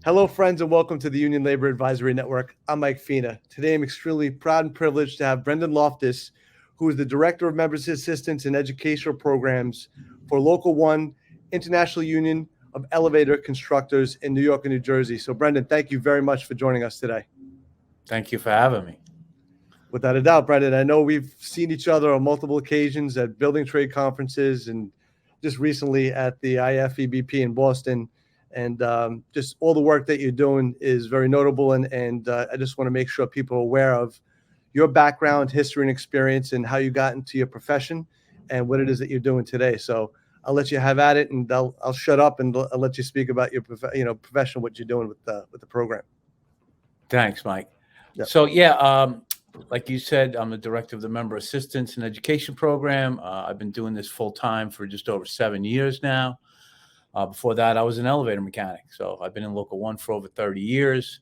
Hello, friends, and welcome to the Union Labor Advisory Network. I'm Mike Fina. Today, I'm extremely proud and privileged to have Brendan Loftus, who is the Director of Members Assistance and Educational Programs for Local1, International Union of Elevator Constructors in New York and New Jersey. So, Brendan, thank you very much for joining us today. Thank you for having me. Without a doubt, Brendan, I know we've seen each other on multiple occasions at building trade conferences and just recently at the IFEBP in Boston. And just all the work that you're doing is very notable. And I just want to make sure people are aware of your background, history, and experience, and how you got into your profession and what it is that you're doing today. So I'll let you have at it, and I'll shut up and I'll let you speak about your profession, what you're doing with the program. Thanks, Mike. Yep. So like you said, I'm the director of the Member Assistance and Education Program. I've been doing this full time for just over 7 years now. Before that, I was an elevator mechanic. So I've been in Local1 for over 30 years.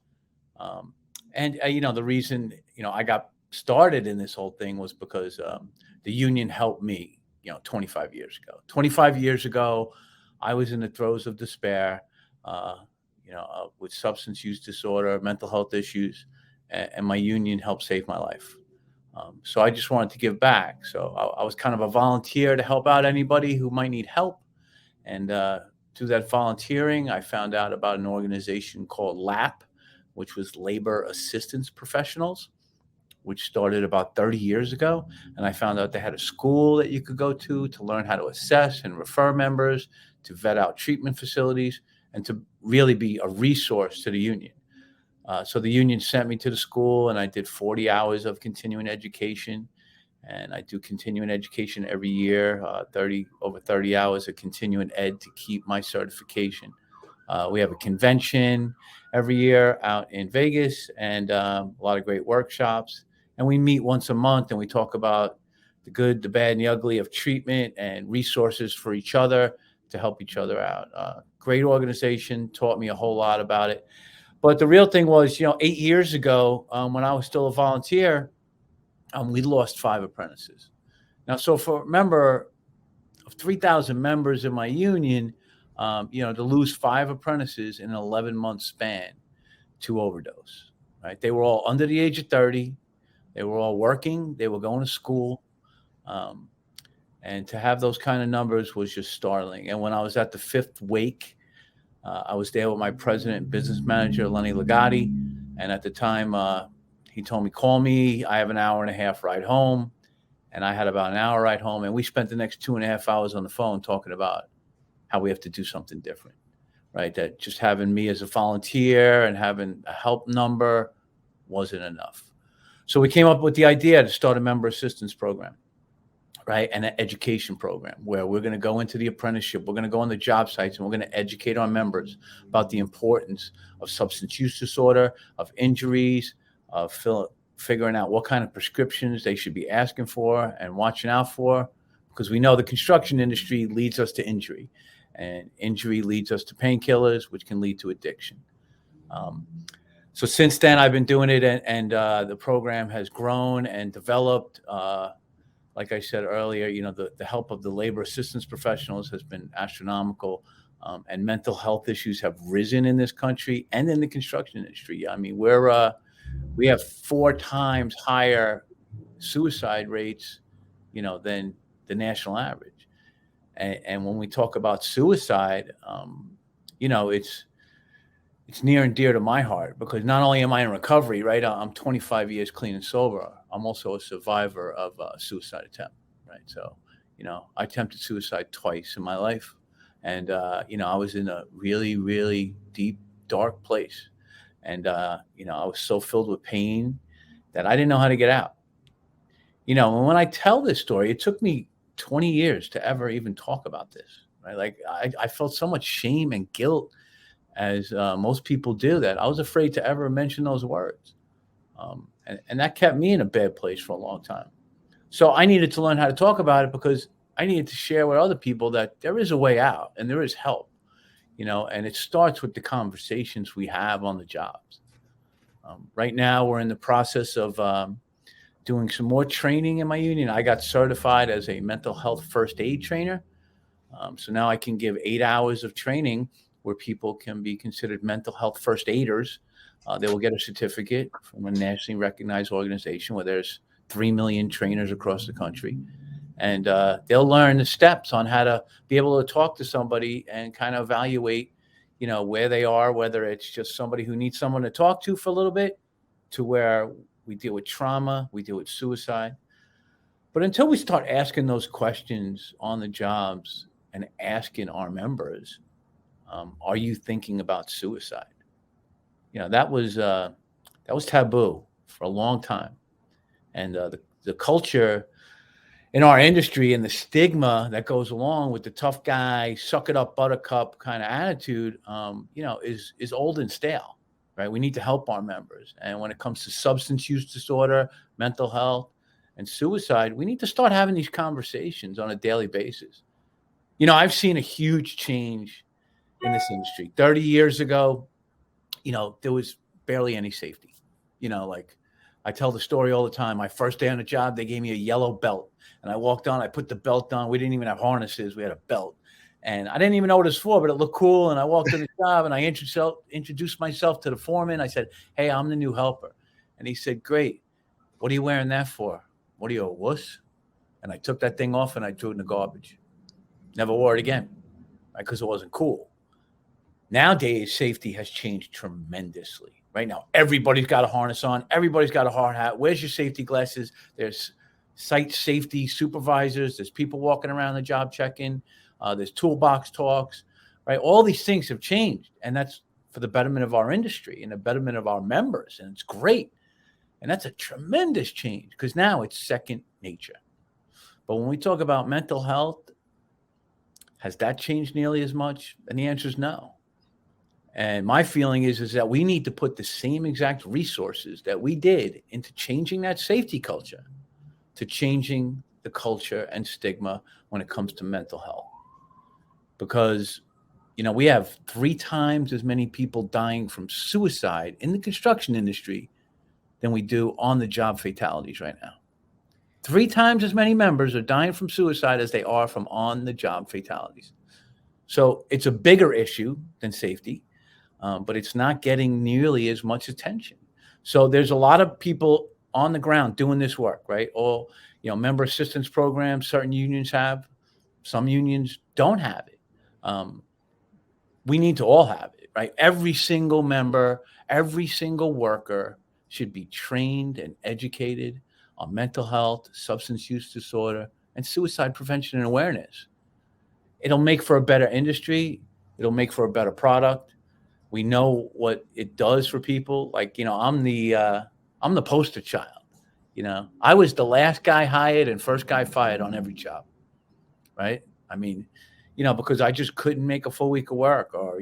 The reason, I got started in this whole thing was because the union helped me, 25 years ago. 25 years ago, I was in the throes of despair, with substance use disorder, mental health issues, and my union helped save my life. So I just wanted to give back. So I was kind of a volunteer to help out anybody who might need help. And through that volunteering, I found out about an organization called LAP, which was Labor Assistance Professionals, which started about 30 years ago. And I found out they had a school that you could go to learn how to assess and refer members, to vet out treatment facilities, and to really be a resource to the union. So the union sent me to the school, and I did 40 hours of continuing education. And I do continuing education every year, over 30 hours of continuing ed to keep my certification. We have a convention every year out in Vegas, and a lot of great workshops. And we meet once a month, and we talk about the good, the bad, and the ugly of treatment and resources for each other to help each other out. Great organization, taught me a whole lot about it. But the real thing was, 8 years ago, when I was still a volunteer, we lost 5 apprentices. Now, so for a member of 3,000 members in my union, to lose 5 apprentices in an 11-month span to overdose, right? They were all under the age of 30. They were all working. They were going to school. And to have those kind of numbers was just startling. And when I was at the 5th wake, I was there with my president and business manager, Lenny Legati. And at the time, he told me, call me. I have an hour and a half ride home. And I had about an hour ride home. And we spent the next 2.5 hours on the phone talking about how we have to do something different, right? That just having me as a volunteer and having a help number wasn't enough. So we came up with the idea to start a member assistance program, right? And an education program where we're going to go into the apprenticeship. We're going to go on the job sites, and we're going to educate our members about the importance of substance use disorder, of injuries, of figuring out what kind of prescriptions they should be asking for and watching out for, because we know the construction industry leads us to injury, and injury leads us to painkillers, which can lead to addiction. So since then, I've been doing it, and the program has grown and developed. Like I said earlier, the help of the labor assistance professionals has been astronomical, and mental health issues have risen in this country and in the construction industry. I mean, we have 4 times higher suicide rates, than the national average. And when we talk about suicide, it's near and dear to my heart, because not only am I in recovery, right? I'm 25 years clean and sober. I'm also a survivor of a suicide attempt, right? So, I attempted suicide twice in my life. And, I was in a really, really deep, dark place. And, I was so filled with pain that I didn't know how to get out. And when I tell this story, it took me 20 years to ever even talk about this, right? Like I felt so much shame and guilt, as most people do, that I was afraid to ever mention those words. And that kept me in a bad place for a long time. So I needed to learn how to talk about it, because I needed to share with other people that there is a way out and there is help, and it starts with the conversations we have on the jobs. Right now, we're in the process of doing some more training in my union. I got certified as a mental health first aid trainer. So now I can give 8 hours of training where people can be considered mental health first aiders. They will get a certificate from a nationally recognized organization where there's 3 million trainers across the country. And they'll learn the steps on how to be able to talk to somebody and kind of evaluate, where they are, whether it's just somebody who needs someone to talk to for a little bit, to where we deal with trauma, we deal with suicide. But until we start asking those questions on the jobs and asking our members, are you thinking about suicide? That was taboo for a long time. And the culture in our industry and the stigma that goes along with the tough guy, suck it up, buttercup kind of attitude, is old and stale, right? We need to help our members. And when it comes to substance use disorder, mental health, and suicide, we need to start having these conversations on a daily basis. I've seen a huge change in this industry. 30 years ago, there was barely any safety. Like I tell the story all the time. My first day on the job, they gave me a yellow belt. And I walked on, I put the belt on. We didn't even have harnesses. We had a belt. And I didn't even know what it was for, but it looked cool. And I walked in the job and I introduced myself to the foreman. I said, "Hey, I'm the new helper." And he said, "Great. What are you wearing that for? What are you, a wuss?" And I took that thing off and I threw it in the garbage. Never wore it again, right? Because it wasn't cool. Nowadays, safety has changed tremendously. Right now, everybody's got a harness on. Everybody's got a hard hat. Where's your safety glasses? There's site safety supervisors. There's people walking around the job checking. There's toolbox talks, right? All these things have changed. And that's for the betterment of our industry and the betterment of our members. And it's great. And that's a tremendous change because now it's second nature. But when we talk about mental health, has that changed nearly as much? And the answer is no. And my feeling is that we need to put the same exact resources that we did into changing that safety culture to changing the culture and stigma when it comes to mental health. Because, we have 3 times as many people dying from suicide in the construction industry than we do on the job fatalities right now. 3 times as many members are dying from suicide as they are from on the job fatalities. So it's a bigger issue than safety, but it's not getting nearly as much attention. So there's a lot of people on the ground doing this work, right? All, member assistance programs, certain unions have, some unions don't have it. We need to all have it, right? Every single member, every single worker should be trained and educated on mental health, substance use disorder, and suicide prevention and awareness. It'll make for a better industry. It'll make for a better product. We know what it does for people. Like, I'm the poster child. I was the last guy hired and first guy fired on every job, right? I mean, because I just couldn't make a full week of work, or,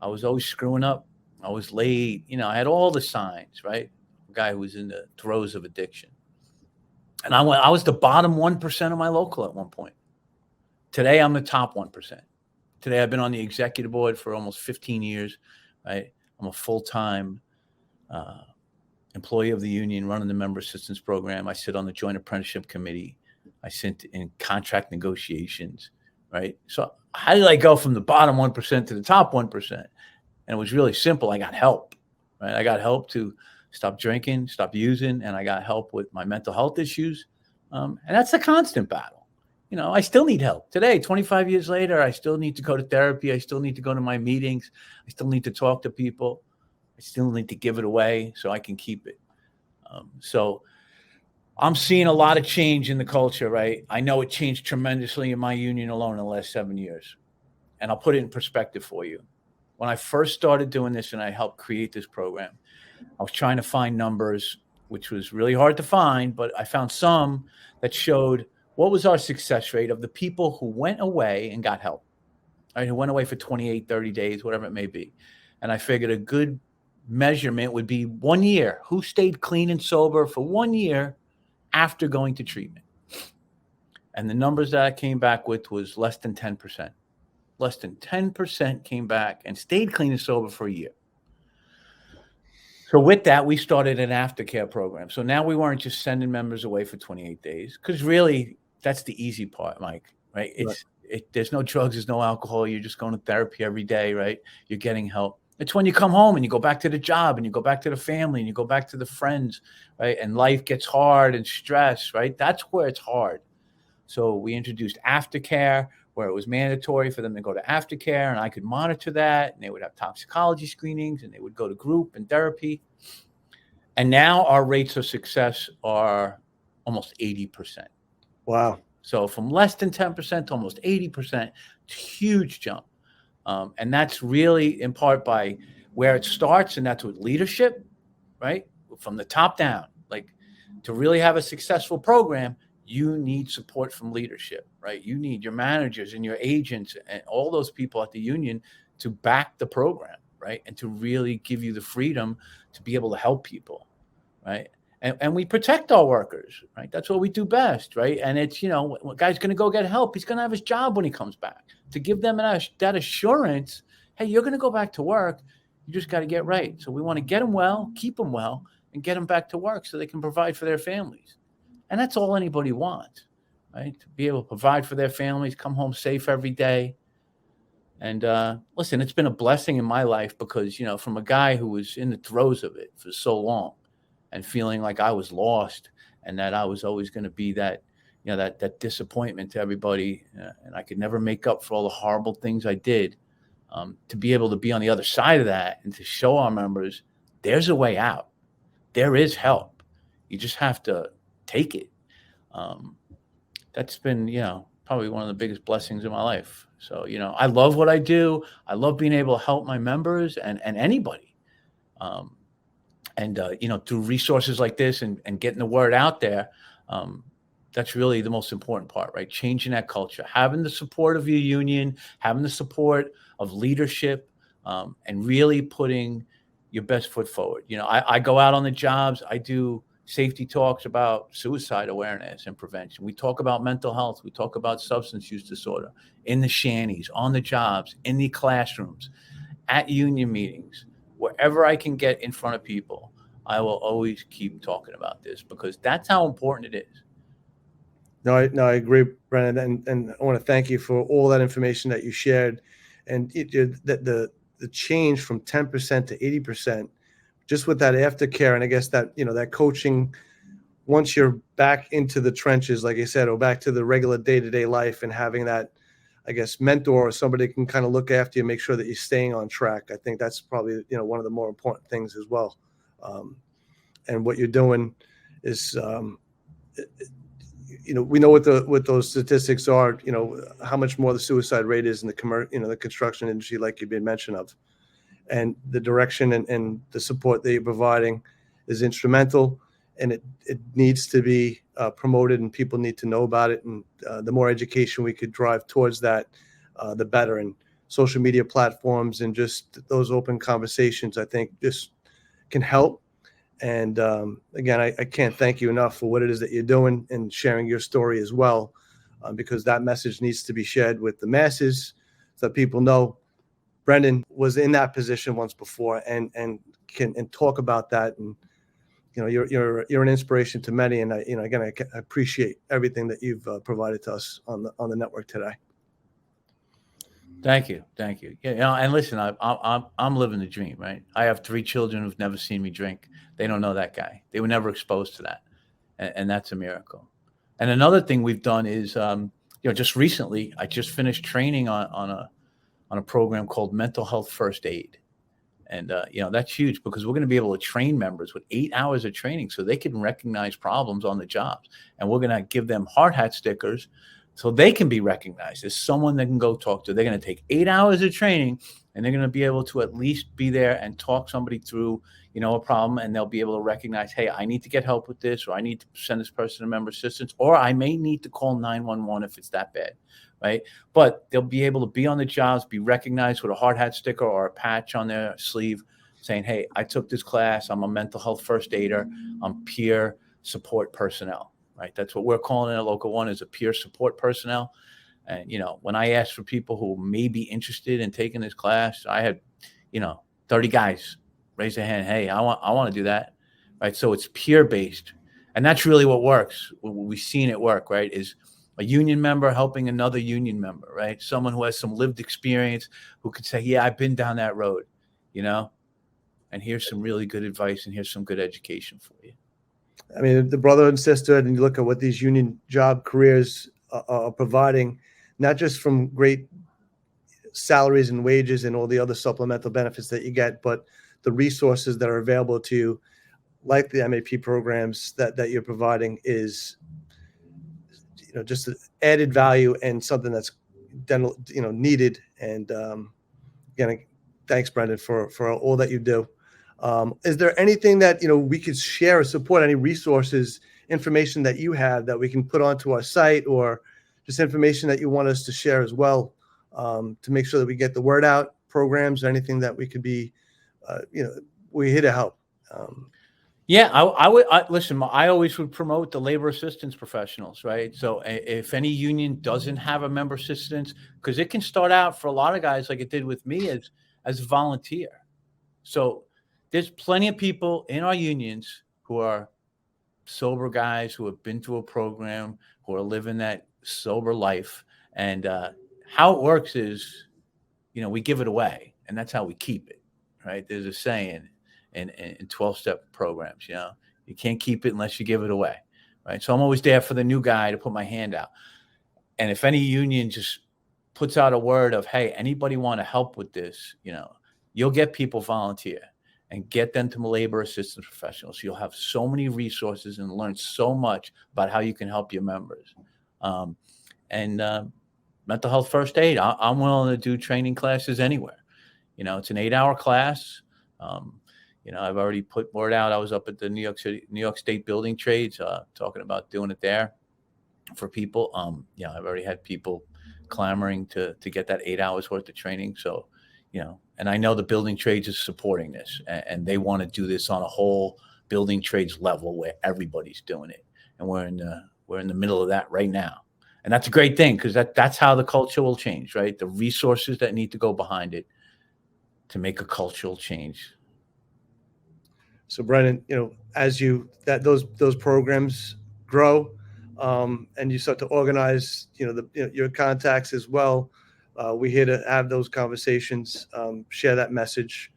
I was always screwing up. I was late. I had all the signs, right? A guy who was in the throes of addiction. And I was the bottom 1% of my local at one point. Today, I'm the top 1%. Today, I've been on the executive board for almost 15 years, right? I'm a full-time employee of the union running the member assistance program. I sit on the joint apprenticeship committee. I sit in contract negotiations, right? So how did I go from the bottom 1% to the top 1%? And it was really simple. I got help, right? I got help to stop drinking, stop using, and I got help with my mental health issues. And that's a constant battle. I still need help. Today, 25 years later, I still need to go to therapy. I still need to go to my meetings. I still need to talk to people. I still need to give it away so I can keep it. So I'm seeing a lot of change in the culture, right? I know it changed tremendously in my union alone in the last 7 years. And I'll put it in perspective for you. When I first started doing this and I helped create this program, I was trying to find numbers, which was really hard to find, but I found some that showed what was our success rate of the people who went away and got help, right? Who went away for 28, 30 days, whatever it may be. And I figured a good measurement would be 1 year. Who stayed clean and sober for 1 year after going to treatment? And the numbers that I came back with was less than 10%. Less than 10% came back and stayed clean and sober for a year. So with that, we started an aftercare program. So now we weren't just sending members away for 28 days, because really that's the easy part, Mike, right? there's no drugs, there's no alcohol. You're just going to therapy every day, right? You're getting help. It's when you come home and you go back to the job and you go back to the family and you go back to the friends, right? And life gets hard and stress, right? That's where it's hard. So we introduced aftercare, where it was mandatory for them to go to aftercare, and I could monitor that, and they would have toxicology screenings, and they would go to group and therapy. And now our rates of success are almost 80%. Wow. So from less than 10% to almost 80%, it's a huge jump. And that's really in part by where it starts, and that's with leadership, right? From the top down. Like, to really have a successful program, you need support from leadership, right? You need your managers and your agents and all those people at the union to back the program, right? And to really give you the freedom to be able to help people, right? And we protect our workers, right? That's what we do best, right? And it's, when a guy's going to go get help, he's going to have his job when he comes back. To give them that assurance, hey, you're going to go back to work. You just got to get right. So we want to get them well, keep them well, and get them back to work so they can provide for their families. And that's all anybody wants, right? To be able to provide for their families, come home safe every day. And listen, it's been a blessing in my life because, from a guy who was in the throes of it for so long and feeling like I was lost and that I was always going to be that, that disappointment to everybody, and I could never make up for all the horrible things I did, to be able to be on the other side of that and to show our members there's a way out. There is help. You just have to take it. That's been, probably one of the biggest blessings in my life. So, I love what I do. I love being able to help my members and anybody. Through resources like this and getting the word out there, that's really the most important part, right? Changing that culture, having the support of your union, having the support of leadership, and really putting your best foot forward. I go out on the jobs. I do safety talks about suicide awareness and prevention. We talk about mental health. We talk about substance use disorder in the shanties, on the jobs, in the classrooms, at union meetings, wherever I can get in front of people. I will always keep talking about this because that's how important it is. No, I agree, Brennan, and I want to thank you for all that information that you shared, and the change from 10% to 80%, just with that aftercare, and I guess that that coaching, once you're back into the trenches, like I said, or back to the regular day-to-day life, and having that, I guess, mentor or somebody can kind of look after you, make sure that you're staying on track. I think that's probably one of the more important things as well. And what you're doing is, we know what those statistics are. How much more the suicide rate is in the construction industry, like you've been mentioned of, and the direction and the support that you're providing is instrumental, and it needs to be promoted, and people need to know about it. And the more education we could drive towards that, the better. And social media platforms and just those open conversations, I think, just can help. And again, I can't thank you enough for what it is that you're doing and sharing your story as well, because that message needs to be shared with the masses so that people know Brendan was in that position once before and can talk about that. And you're an inspiration to many. And again, I appreciate everything that you've provided to us on the network today. Thank you. Yeah, and listen, I'm living the dream, right? I have 3 children who've never seen me drink. They don't know that guy. They were never exposed to that, and that's a miracle. And another thing we've done is, just recently, I just finished training on a program called Mental Health First Aid, and that's huge because we're going to be able to train members with 8 hours of training so they can recognize problems on the jobs, and we're going to give them hard hat stickers so they can be recognized as someone they can go talk to. They're going to take 8 hours of training, and they're going to be able to at least be there and talk somebody through, a problem, and they'll be able to recognize, hey, I need to get help with this, or I need to send this person a member assistance, or I may need to call 911 if it's that bad, right? But they'll be able to be on the jobs, be recognized with a hard hat sticker or a patch on their sleeve saying, hey, I took this class. I'm a mental health first aider. I'm peer support personnel. Right. That's what we're calling it at Local 1, is a peer support personnel. And, when I asked for people who may be interested in taking this class, I had, 30 guys raise their hand. Hey, I want to do that. Right. So it's peer based. And that's really what works. What we've seen it work, right, is A union member helping another union member, right? Someone who has some lived experience who could say, yeah, I've been down that road, you know, and here's some really good advice and here's some good education for you. I mean, the brotherhood and sisterhood, and you look at what these union job careers are providing, not just from great salaries and wages and all the other supplemental benefits that you get, but the resources that are available to you, like the MAP programs that you're providing, is, you know, just added value and something that's needed. And again, thanks, Brendan, for all that you do. Is there anything that, you know, we could share or support, any resources, information that you have that we can put onto our site, or just information that you want us to share as well, to make sure that we get the word out, programs, or anything that we could be, we're here to help. Yeah, listen, I always would promote the labor assistance professionals, right? So if any union doesn't have a member assistance, because it can start out for a lot of guys, like it did with me, as a volunteer. So there's plenty of people in our unions who are sober guys who have been through a program, who are living that sober life. And how it works is, you know, we give it away, and that's how we keep it, right? There's a saying in 12-step programs, you know, you can't keep it unless you give it away, right? So I'm always there for the new guy to put my hand out. And if any union just puts out a word of, hey, anybody want to help with this, you know, you'll get people volunteer and get them to labor assistance professionals. You'll have so many resources and learn so much about how you can help your members. Mental health first aid, I'm willing to do training classes anywhere. You know, it's an 8-hour class. You know, I've already put word out. I was up at the New York State Building Trades, talking about doing it there for people. Yeah, I've already had people clamoring to get that 8 hours worth of training. So, you know, and I know the building trades is supporting this, and they want to do this on a whole building trades level where everybody's doing it. And we're in the middle of that right now. And that's a great thing, because that's how the culture will change, right? The resources that need to go behind it to make a cultural change. So, Brendan, you know, as those programs grow, and you start to organize, your contacts as well, we're here to have those conversations, share that message,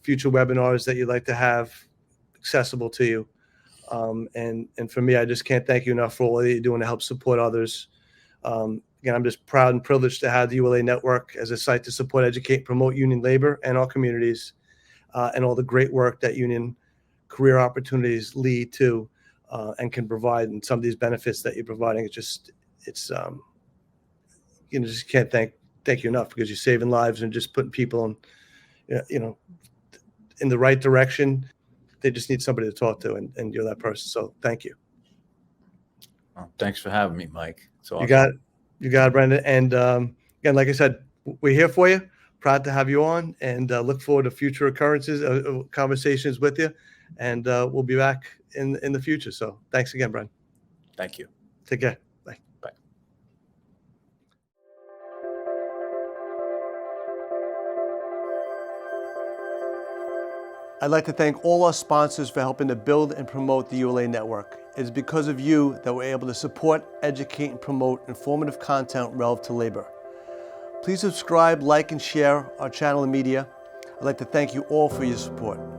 future webinars that you'd like to have accessible to you. And for me, I just can't thank you enough for all that you're doing to help support others. Again, I'm just proud and privileged to have the ULA Network as a site to support, educate, promote union labor and our communities, and all the great work that union career opportunities lead to, and can provide, and some of these benefits that you're providing. Just can't thank you enough, because you're saving lives and just putting people in the right direction. They just need somebody to talk to, and you're that person. So thank you. Well, thanks for having me, Mike. So You got it, Brendan. And again, like I said, we're here for you. Proud to have you on, and look forward to future occurrences, conversations with you. And we'll be back in the future. So thanks again, Brendan. Thank you. Take care. Bye. Bye. I'd like to thank all our sponsors for helping to build and promote the ULA Network. It is because of you that we're able to support, educate, and promote informative content relevant to labor. Please subscribe, like, and share our channel and media. I'd like to thank you all for your support.